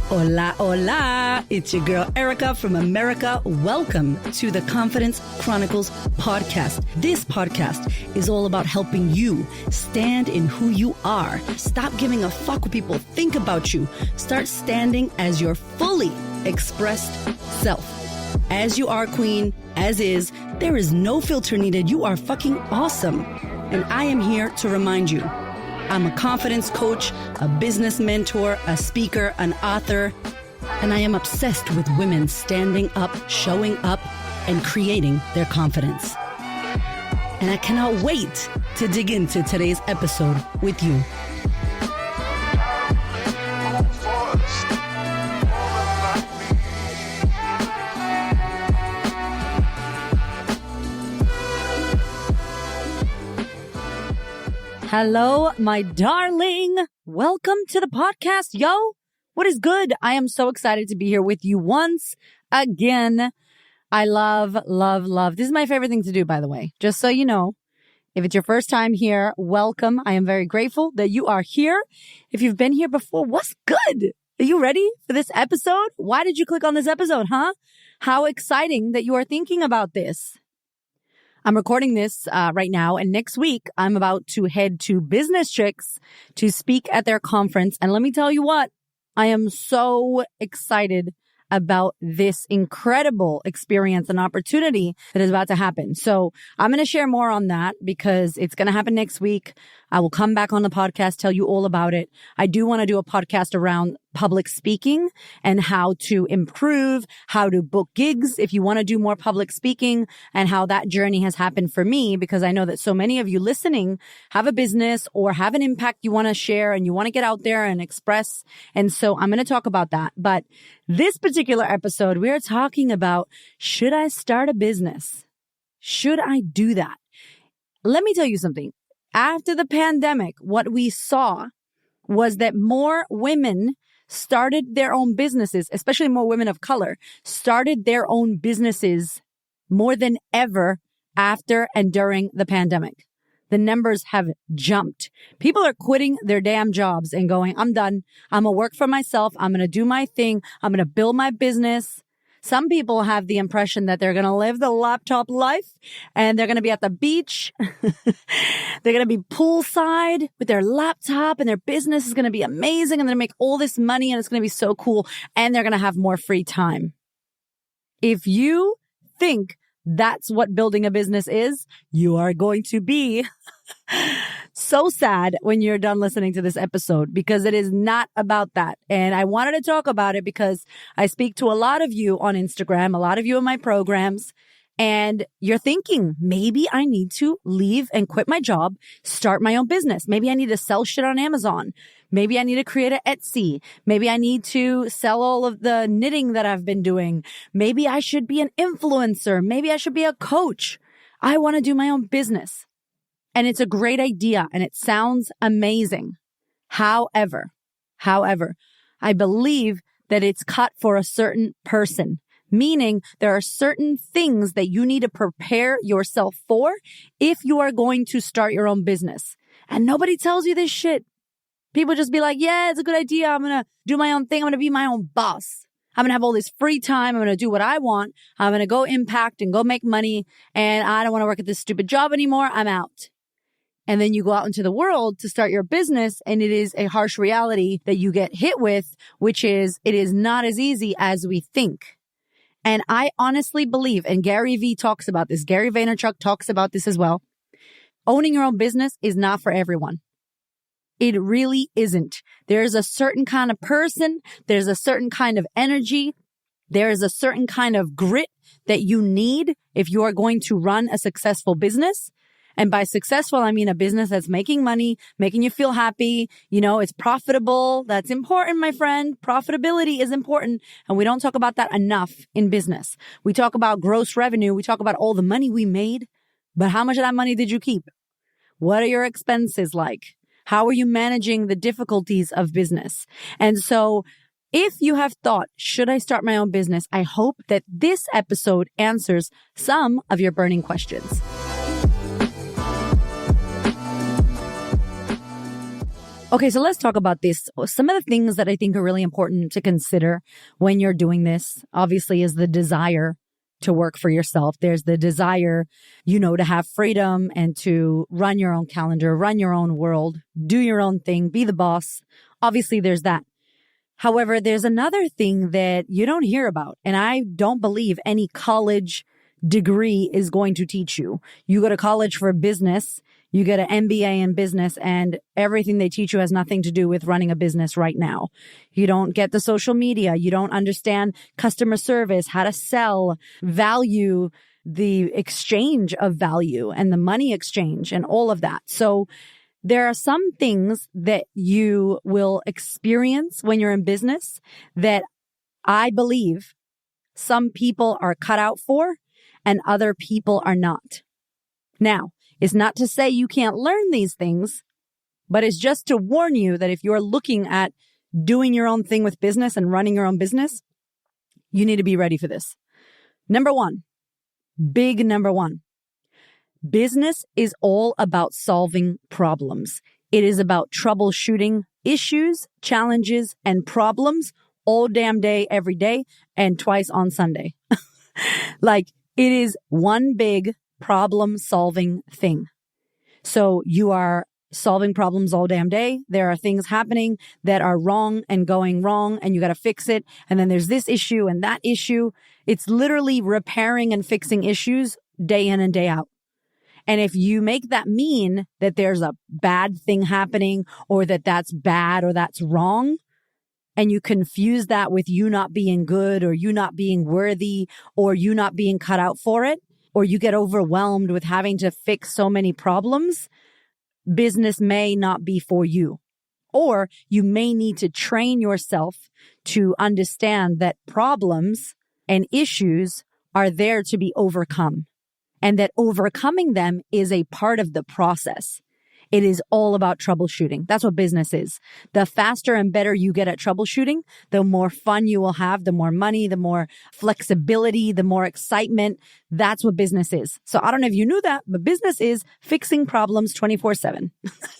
Hola, hola. It's your girl, Erica from America. Welcome to the Confidence Chronicles podcast. This podcast is all about helping you stand in who you are. Stop giving a fuck what people think about you. Start standing as your fully expressed self. As you are, queen, as is, there is no filter needed. You are fucking awesome. And I am here to remind you, I'm a confidence coach, a business mentor, a speaker, an author, and I am obsessed with women standing up, showing up, and creating their confidence. And I cannot wait to dig into today's episode with you. Hello, my darling. Welcome to the podcast, yo. What is good? I am so excited to be here with you once again. I love. This is my favorite thing to do, by the way. Just so you know, if it's your first time here, welcome. I am very grateful that you are here. If you've been here before, what's good? Are you ready for this episode? Why did you click on this episode, huh? How exciting that you are thinking about this. I'm recording this right now, and next week I'm about to head to Business Chicks to speak at their conference. And let me tell you what, I am so excited about this incredible experience and opportunity that is about to happen. So I'm going to share more on that because it's going to happen next week. I will come back on the podcast, tell you all about it. I do want to do a podcast around public speaking and how to improve, how to book gigs if you want to do more public speaking, and how that journey has happened for me, because I know that so many of you listening have a business or have an impact you want to share and you want to get out there and express. And so I'm going to talk about that. But this particular episode, we are talking about, should I start a business? Should I do that? Let me tell you something. After the pandemic, what we saw was that more women started their own businesses, especially more women of color, started their own businesses more than ever after and during the pandemic. The numbers have jumped. People are quitting their damn jobs and going, I'm done. I'm going to work for myself. I'm going to do my thing. I'm going to build my business. Some people have the impression that they're going to live the laptop life and they're going to be at the beach. They're going to be poolside with their laptop and their business is going to be amazing. And they're going to make all this money and it's going to be so cool. And they're going to have more free time. If you think that's what building a business is, you are going to be so sad when you're done listening to this episode, because it is not about that. And I wanted to talk about it because I speak to a lot of you on Instagram, a lot of you in my programs, and you're thinking, maybe I need to leave and quit my job, start my own business. Maybe I need to sell shit on Amazon. Maybe I need to create an Etsy. Maybe I need to sell all of the knitting that I've been doing. Maybe I should be an influencer. Maybe I should be a coach. I want to do my own business. And it's a great idea and it sounds amazing. However, I believe that it's cut for a certain person, meaning there are certain things that you need to prepare yourself for if you are going to start your own business. And nobody tells you this shit. People just be like, yeah, it's a good idea. I'm going to do my own thing. I'm going to be my own boss. I'm going to have all this free time. I'm going to do what I want. I'm going to go impact and go make money. And I don't want to work at this stupid job anymore. I'm out. And then you go out into the world to start your business, and it is a harsh reality that you get hit with, which is it is not as easy as we think. And I honestly believe, and Gary Vee talks about this, Gary Vaynerchuk talks about this as well, owning your own business is not for everyone. It really isn't. There's a certain kind of person, there's a certain kind of energy, there is a certain kind of grit that you need if you are going to run a successful business. And by successful, I mean a business that's making money, making you feel happy. You know, it's profitable. That's important, my friend. Profitability is important. And we don't talk about that enough in business. We talk about gross revenue. We talk about all the money we made. But how much of that money did you keep? What are your expenses like? How are you managing the difficulties of business? And so if you have thought, should I start my own business? I hope that this episode answers some of your burning questions. Okay, so let's talk about this. Some of the things that I think are really important to consider when you're doing this, obviously, is the desire to work for yourself. There's the desire, to have freedom and to run your own calendar, run your own world, do your own thing, be the boss. Obviously, there's that. However, there's another thing that you don't hear about, and I don't believe any college degree is going to teach you. You go to college for business, you get an MBA in business, and everything they teach you has nothing to do with running a business right now. You don't get the social media. You don't understand customer service, how to sell, value, the exchange of value and the money exchange and all of that. So there are some things that you will experience when you're in business that I believe some people are cut out for and other people are not. Now, it's not to say you can't learn these things, but it's just to warn you that if you're looking at doing your own thing with business and running your own business, you need to be ready for this. Number one, big number one, business is all about solving problems. It is about troubleshooting issues, challenges, and problems all damn day, every day, and twice on Sunday. It is one big problem-solving thing. So you are solving problems all damn day. There are things happening that are wrong and going wrong, and you got to fix it. And then there's this issue and that issue. It's literally repairing and fixing issues day in and day out. And if you make that mean that there's a bad thing happening or that that's bad or that's wrong, and you confuse that with you not being good or you not being worthy or you not being cut out for it, or you get overwhelmed with having to fix so many problems, business may not be for you. Or you may need to train yourself to understand that problems and issues are there to be overcome, and that overcoming them is a part of the process. It is all about troubleshooting. That's what business is. The faster and better you get at troubleshooting, the more fun you will have, the more money, the more flexibility, the more excitement. That's what business is. So I don't know if you knew that, but business is fixing problems 24/7.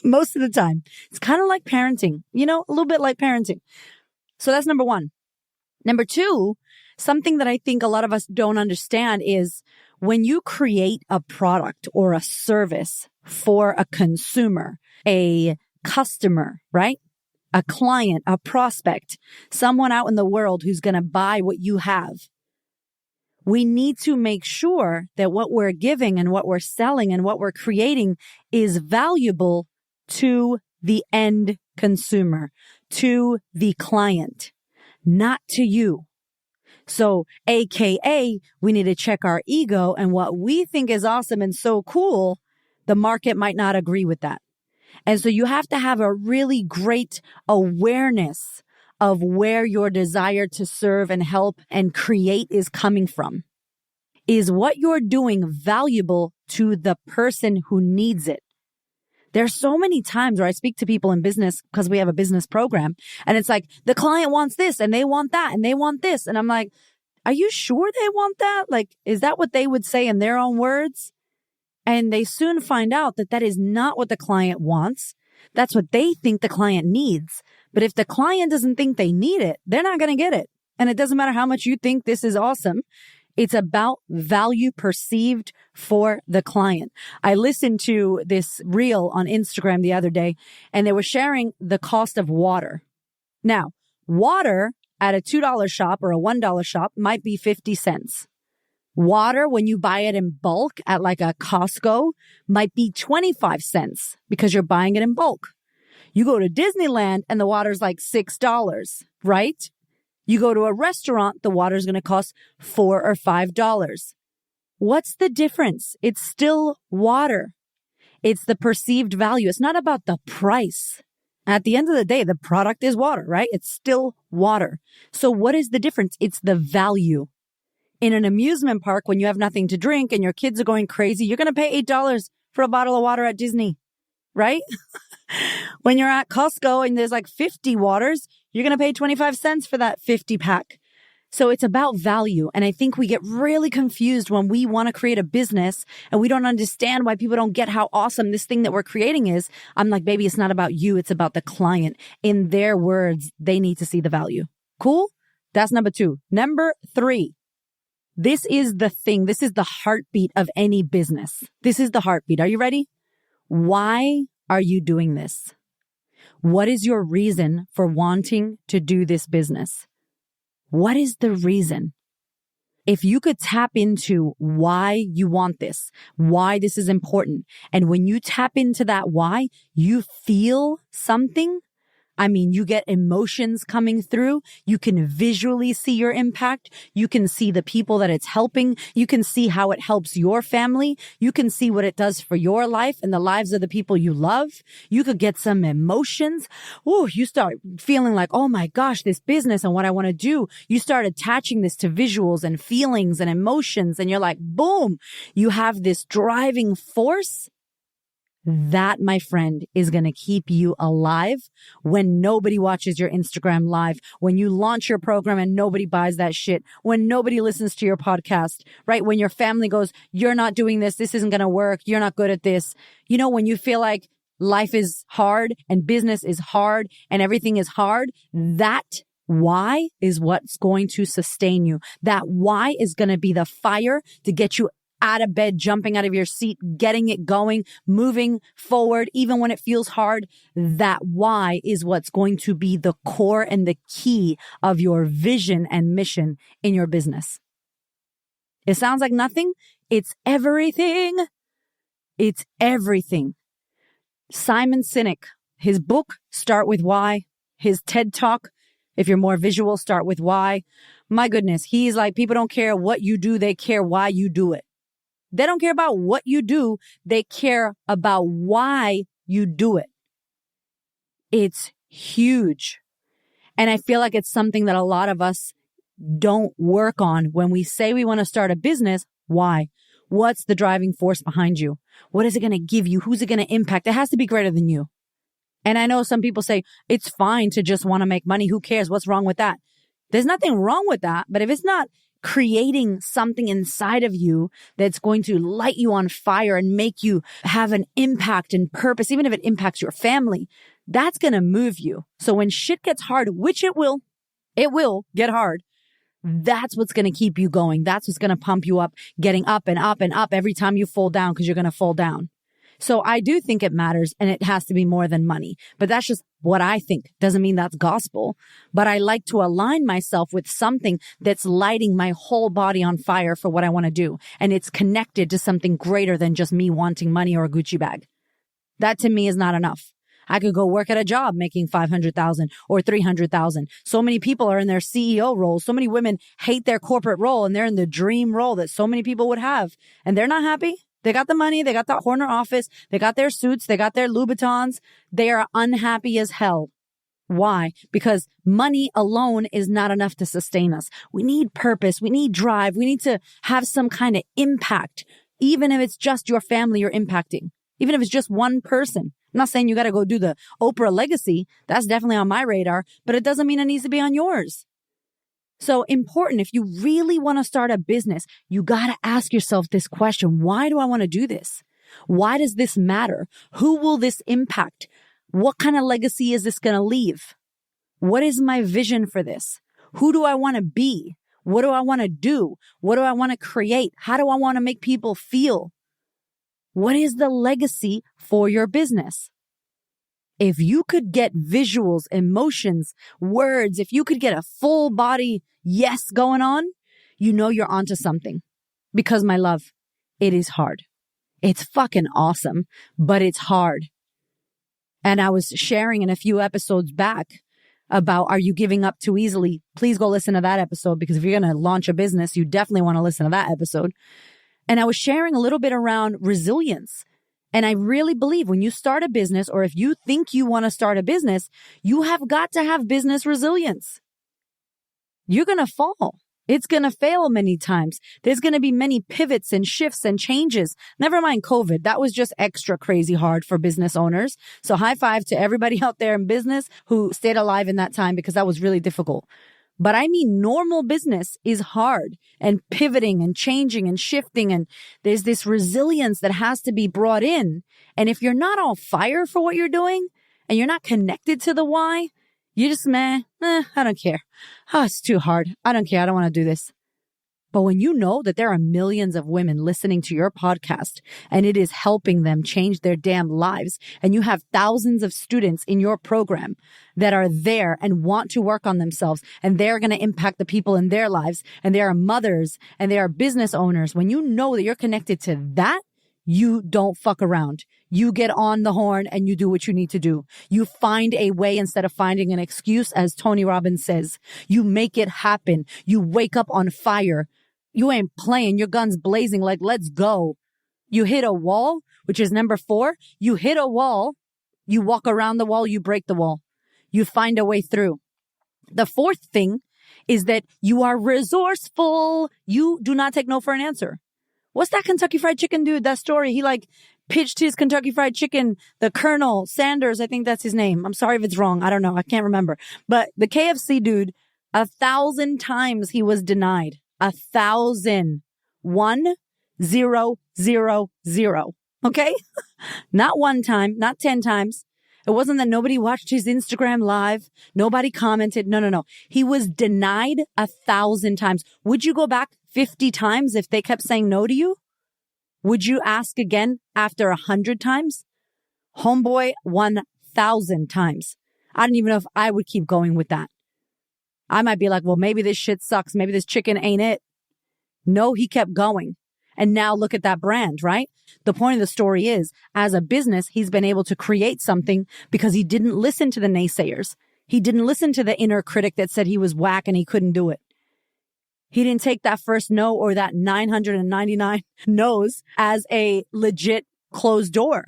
Most of the time. It's kind of like parenting, a little bit like parenting. So that's number one. Number two, something that I think a lot of us don't understand is when you create a product or a service for a consumer, a customer, right? A client, a prospect, someone out in the world who's going to buy what you have. We need to make sure that what we're giving and what we're selling and what we're creating is valuable to the end consumer, to the client, not to you. So, AKA, we need to check our ego, and what we think is awesome and so cool, the market might not agree with that. And so you have to have a really great awareness of where your desire to serve and help and create is coming from. Is what you're doing valuable to the person who needs it? There's so many times where I speak to people in business because we have a business program, and it's like the client wants this and they want that and they want this. And I'm like, are you sure they want that? Is that what they would say in their own words? And they soon find out that that is not what the client wants. That's what they think the client needs. But if the client doesn't think they need it, they're not going to get it. And it doesn't matter how much you think this is awesome. It's about value perceived for the client. I listened to this reel on Instagram the other day, and they were sharing the cost of water. Now, water at a $2 shop or a $1 shop might be 50 cents. Water, when you buy it in bulk at like a Costco, might be 25 cents because you're buying it in bulk. You go to Disneyland and the water's like $6, right? You go to a restaurant, the water's going to cost $4 or $5. What's the difference? It's still water. It's the perceived value. It's not about the price. At the end of the day, the product is water, right? It's still water. So what is the difference? It's the value. In an amusement park, when you have nothing to drink and your kids are going crazy, you're going to pay $8 for a bottle of water at Disney, right? When you're at Costco and there's like 50 waters, you're going to pay 25 cents for that 50 pack. So it's about value. And I think we get really confused when we want to create a business and we don't understand why people don't get how awesome this thing that we're creating is. I'm like, baby, it's not about you. It's about the client. In their words, they need to see the value. Cool? That's number 2. Number 3. This is the thing. This is the heartbeat of any business. This is the heartbeat. Are you ready? Why are you doing this? What is your reason for wanting to do this business? What is the reason? If you could tap into why you want this, why this is important, and when you tap into that why, you feel something. I mean, you get emotions coming through. You can visually see your impact. You can see the people that it's helping. You can see how it helps your family. You can see what it does for your life and the lives of the people you love. You could get some emotions. Ooh, you start feeling like, oh my gosh, this business and what I want to do. You start attaching this to visuals and feelings and emotions. And you're like, boom, you have this driving force. That, my friend, is going to keep you alive when nobody watches your Instagram live, when you launch your program and nobody buys that shit, when nobody listens to your podcast, right? When your family goes, you're not doing this. This isn't going to work. You're not good at this. You know, when you feel like life is hard and business is hard and everything is hard, that why is what's going to sustain you. That why is going to be the fire to get you out of bed, jumping out of your seat, getting it going, moving forward, even when it feels hard. That why is what's going to be the core and the key of your vision and mission in your business. It sounds like nothing. It's everything. It's everything. Simon Sinek, his book, Start With Why, his TED Talk, if you're more visual, Start With Why. My goodness, he's like, people don't care what you do. They care why you do it. They don't care about what you do. They care about why you do it. It's huge. And I feel like it's something that a lot of us don't work on when we say we want to start a business. Why? What's the driving force behind you? What is it going to give you? Who's it going to impact? It has to be greater than you. And I know some people say it's fine to just want to make money. Who cares? What's wrong with that? There's nothing wrong with that. But if it's not creating something inside of you that's going to light you on fire and make you have an impact and purpose, even if it impacts your family, that's going to move you. So when shit gets hard, which it will get hard. That's what's going to keep you going. That's what's going to pump you up, getting up and up and up every time you fall down, because you're going to fall down. So I do think it matters, and it has to be more than money. But that's just what I think. Doesn't mean that's gospel. But I like to align myself with something that's lighting my whole body on fire for what I want to do. And it's connected to something greater than just me wanting money or a Gucci bag. That to me is not enough. I could go work at a job making $500,000 or $300,000. So many people are in their CEO roles. So many women hate their corporate role, and they're in the dream role that so many people would have. And they're not happy. They got the money. They got the corner office. They got their suits. They got their Louboutins. They are unhappy as hell. Why? Because money alone is not enough to sustain us. We need purpose. We need drive. We need to have some kind of impact, even if it's just your family you're impacting, even if it's just one person. I'm not saying you got to go do the Oprah legacy. That's definitely on my radar, but it doesn't mean it needs to be on yours. So important, if you really want to start a business, you got to ask yourself this question. Why do I want to do this? Why does this matter? Who will this impact? What kind of legacy is this going to leave? What is my vision for this? Who do I want to be? What do I want to do? What do I want to create? How do I want to make people feel? What is the legacy for your business? If you could get visuals, emotions, words, if you could get a full body yes going on, you know you're onto something. Because, my love, it is hard. It's fucking awesome, but it's hard. And I was sharing in a few episodes back about, are you giving up too easily? Please go listen to that episode, because if you're going to launch a business, you definitely want to listen to that episode. And I was sharing a little bit around resilience. And I really believe when you start a business, or if you think you want to start a business, you have got to have business resilience. You're going to fall. It's going to fail many times. There's going to be many pivots and shifts and changes. Never mind COVID. That was just extra crazy hard for business owners. So high five to everybody out there in business who stayed alive in that time, because that was really difficult. But I mean, normal business is hard and pivoting and changing and shifting. And there's this resilience that has to be brought in. And if you're not on fire for what you're doing and you're not connected to the why, you just, I don't care. Oh, it's too hard. I don't care. I don't want to do this. But when you know that there are millions of women listening to your podcast and it is helping them change their damn lives, and you have thousands of students in your program that are there and want to work on themselves, and they're going to impact the people in their lives, and they are mothers and they are business owners, when you know that you're connected to that, you don't fuck around. You get on the horn and you do what you need to do. You find a way instead of finding an excuse, as Tony Robbins says. You make it happen. You wake up on fire. You ain't playing. Your gun's blazing like, let's go. You hit a wall, which is number 4. You hit a wall. You walk around the wall. You break the wall. You find a way through. The 4th thing is that you are resourceful. You do not take no for an answer. What's that Kentucky Fried Chicken dude? That story. He pitched his Kentucky Fried Chicken, the Colonel Sanders. I think that's his name. I'm sorry if it's wrong. I don't know. I can't remember. But the KFC dude, 1,000 times he was denied. 1,000. 1, 0, 0, 0. Okay? Not one time, not 10 times. It wasn't that nobody watched his Instagram live. Nobody commented. No. He was denied 1,000 times. Would you go back 50 times if they kept saying no to you? Would you ask again after 100 times? Homeboy, 1,000 times. I don't even know if I would keep going with that. I might be like, well, maybe this shit sucks. Maybe this chicken ain't it. No, he kept going. And now look at that brand, right? The point of the story is, as a business, he's been able to create something because he didn't listen to the naysayers. He didn't listen to the inner critic that said he was whack and he couldn't do it. He didn't take that first no or that 999 no's as a legit closed door.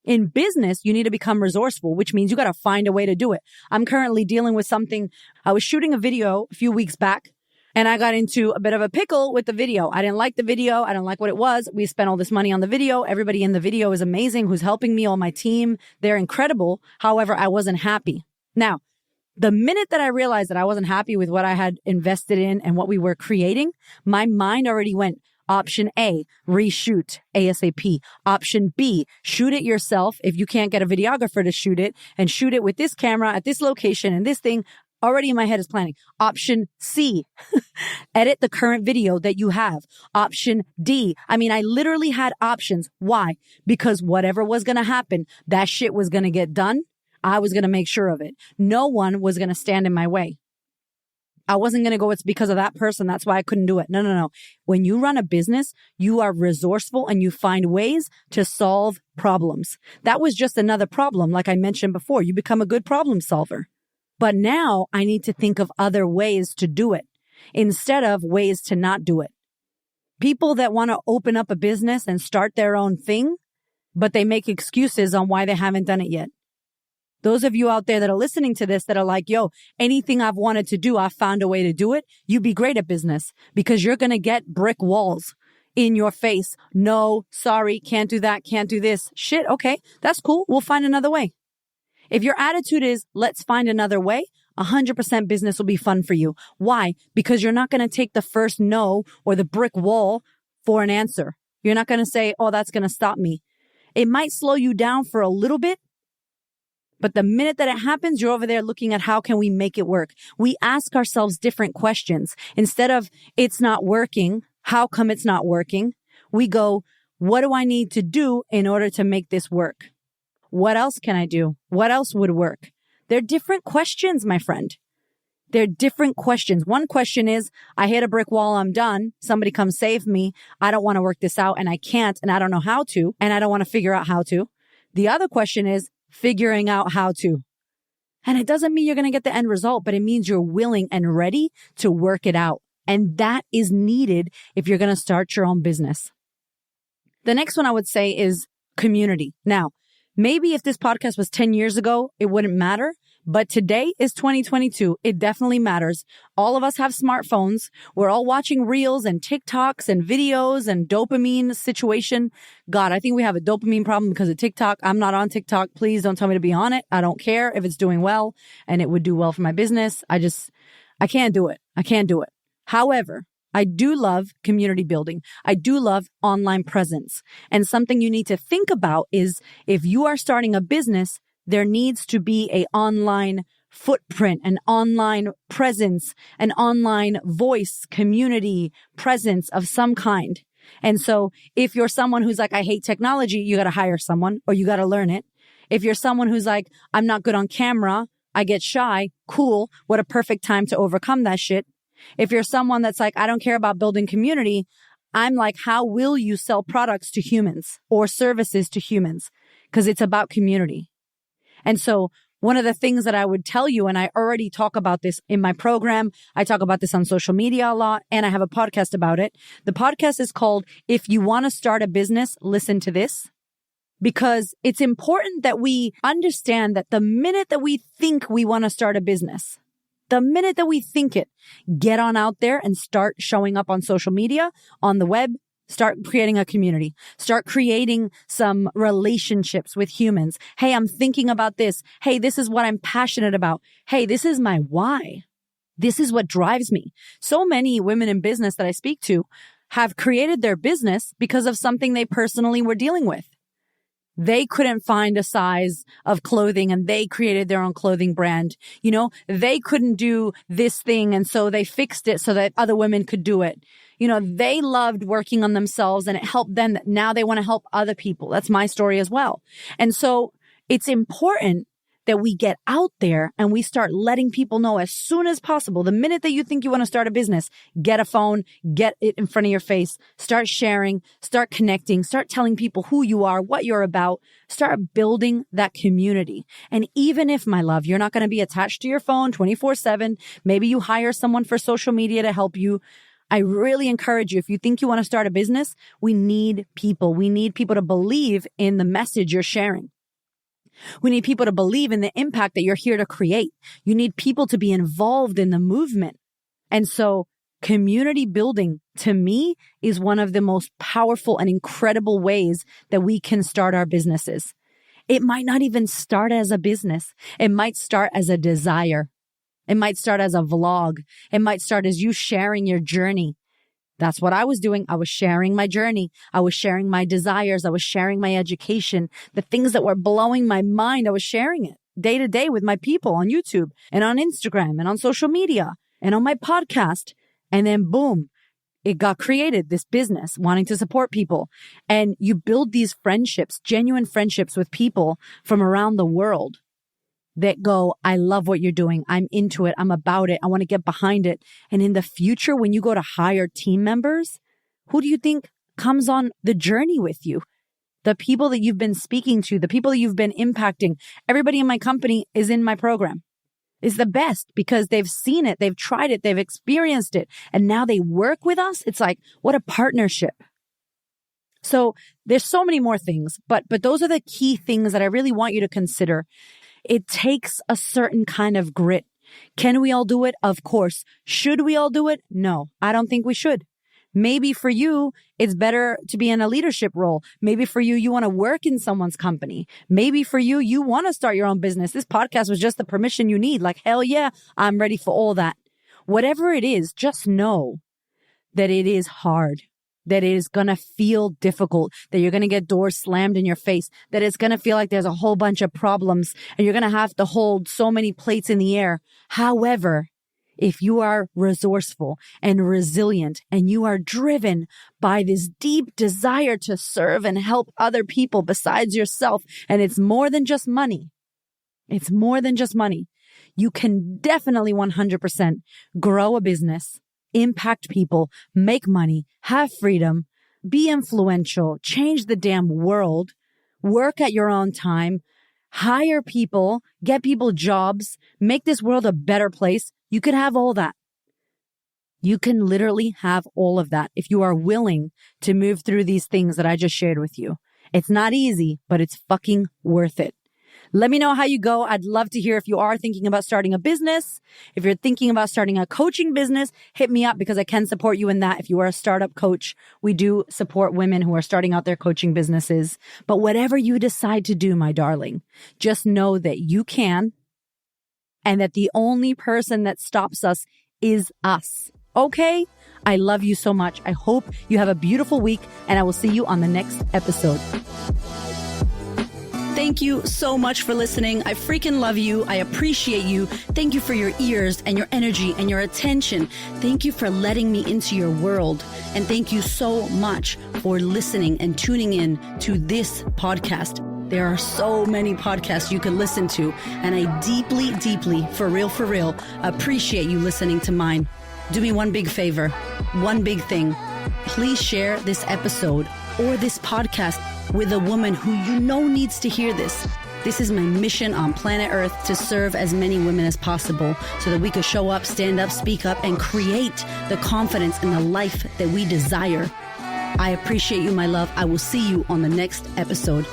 In business, you need to become resourceful, which means you got to find a way to do it. I'm currently dealing with something. I was shooting a video a few weeks back and I got into a bit of a pickle with the video. I didn't like the video. I didn't like what it was. We spent all this money on the video. Everybody in the video is amazing who's helping me, all my team. They're incredible. However, I wasn't happy. Now, the minute that I realized that I wasn't happy with what I had invested in and what we were creating, my mind already went, option A, reshoot ASAP. Option B, shoot it yourself if you can't get a videographer to shoot it, and shoot it with this camera at this location and this thing. Already in my head is planning. Option C, edit the current video that you have. Option D, I literally had options. Why? Because whatever was going to happen, that shit was going to get done. I was going to make sure of it. No one was going to stand in my way. I wasn't going to go, it's because of that person, that's why I couldn't do it. No. When you run a business, you are resourceful and you find ways to solve problems. That was just another problem. Like I mentioned before, you become a good problem solver. But now I need to think of other ways to do it instead of ways to not do it. People that want to open up a business and start their own thing, but they make excuses on why they haven't done it yet. Those of you out there that are listening to this that are like, yo, anything I've wanted to do, I've found a way to do it. You be great at business because you're going to get brick walls in your face. No, sorry, can't do that, can't do this. Shit, okay, that's cool. We'll find another way. If your attitude is, let's find another way, 100% business will be fun for you. Why? Because you're not going to take the first no or the brick wall for an answer. You're not going to say, oh, that's going to stop me. It might slow you down for a little bit, but the minute that it happens, you're over there looking at how can we make it work? We ask ourselves different questions. Instead of it's not working, how come it's not working? We go, what do I need to do in order to make this work? What else can I do? What else would work? They're different questions, my friend. They're different questions. One question is, I hit a brick wall, I'm done. Somebody come save me. I don't want to work this out and I can't and I don't know how to and I don't want to figure out how to. The other question is figuring out how to. And it doesn't mean you're going to get the end result, but it means you're willing and ready to work it out. And that is needed if you're going to start your own business. The next one I would say is community. Now, maybe if this podcast was 10 years ago, it wouldn't matter. But today is 2022. It definitely matters. All of us have smartphones. We're all watching reels and TikToks and videos and dopamine situation. God, I think we have a dopamine problem because of TikTok. I'm not on TikTok. Please don't tell me to be on it. I don't care if it's doing well and it would do well for my business. I can't do it. I can't do it. However, I do love community building. I do love online presence. And something you need to think about is if you are starting a business, there needs to be an online footprint, an online presence, an online voice, community presence of some kind. And so if you're someone who's like, I hate technology, you got to hire someone or you got to learn it. If you're someone who's like, I'm not good on camera, I get shy, cool. What a perfect time to overcome that shit. If you're someone that's like, I don't care about building community, I'm like, how will you sell products to humans or services to humans? Because it's about community. And so one of the things that I would tell you, and I already talk about this in my program, I talk about this on social media a lot, and I have a podcast about it. The podcast is called, If You Want to Start a Business, Listen to This. Because it's important that we understand that the minute that we think we want to start a business, the minute that we think it, get on out there and start showing up on social media, on the web, start creating a community, start creating some relationships with humans. Hey, I'm thinking about this. Hey, this is what I'm passionate about. Hey, this is my why. This is what drives me. So many women in business that I speak to have created their business because of something they personally were dealing with. They couldn't find a size of clothing and they created their own clothing brand. You know, they couldn't do this thing. And so they fixed it so that other women could do it. You know, they loved working on themselves and it helped them. Now they want to help other people. That's my story as well. And so it's important that we get out there and we start letting people know as soon as possible. The minute that you think you want to start a business, get a phone, get it in front of your face, start sharing, start connecting, start telling people who you are, what you're about, start building that community. And even if, my love, you're not going to be attached to your phone 24/7, maybe you hire someone for social media to help you. I really encourage you, if you think you want to start a business, we need people. We need people to believe in the message you're sharing. We need people to believe in the impact that you're here to create. You need people to be involved in the movement. And so community building, to me, is one of the most powerful and incredible ways that we can start our businesses. It might not even start as a business. It might start as a desire. It might start as a vlog. It might start as you sharing your journey. That's what I was doing. I was sharing my journey. I was sharing my desires. I was sharing my education, the things that were blowing my mind. I was sharing it day to day with my people on YouTube and on Instagram and on social media and on my podcast. And then boom, it got created, this business, wanting to support people. And you build these friendships, genuine friendships with people from around the world that go, I love what you're doing. I'm into it. I'm about it. I want to get behind it. And in the future, when you go to hire team members, who do you think comes on the journey with you? The people that you've been speaking to, the people that you've been impacting. Everybody in my company is in my program. Is the best because they've seen it, they've tried it, they've experienced it, and now they work with us. It's like, what a partnership. So there's so many more things, but those are the key things that I really want you to consider. It takes a certain kind of grit. Can we all do it? Of course. Should we all do it? No, I don't think we should. Maybe for you, it's better to be in a leadership role. Maybe for you, you want to work in someone's company. Maybe for you, you want to start your own business. This podcast was just the permission you need. Like, hell yeah, I'm ready for all that. Whatever it is, just know that it is hard, that it is going to feel difficult, that you're going to get doors slammed in your face, that it's going to feel like there's a whole bunch of problems and you're going to have to hold so many plates in the air. However, if you are resourceful and resilient and you are driven by this deep desire to serve and help other people besides yourself, and it's more than just money. It's more than just money. You can definitely 100% grow a business, impact people, make money, have freedom, be influential, change the damn world, work at your own time, hire people, get people jobs, make this world a better place. You can have all that. You can literally have all of that if you are willing to move through these things that I just shared with you. It's not easy, but it's fucking worth it. Let me know how you go. I'd love to hear if you are thinking about starting a business. If you're thinking about starting a coaching business, hit me up because I can support you in that. If you are a startup coach, we do support women who are starting out their coaching businesses. But whatever you decide to do, my darling, just know that you can, and that the only person that stops us is us. Okay? I love you so much. I hope you have a beautiful week, and I will see you on the next episode. Thank you so much for listening. I freaking love you. I appreciate you. Thank you for your ears and your energy and your attention. Thank you for letting me into your world. And thank you so much for listening and tuning in to this podcast. There are so many podcasts you can listen to, and I deeply, deeply, for real, appreciate you listening to mine. Do me one big favor, one big thing. Please share this episode or this podcast with a woman who you know needs to hear this. This is my mission on planet Earth, to serve as many women as possible so that we could show up, stand up, speak up, and create the confidence and the life that we desire. I appreciate you, my love. I will see you on the next episode.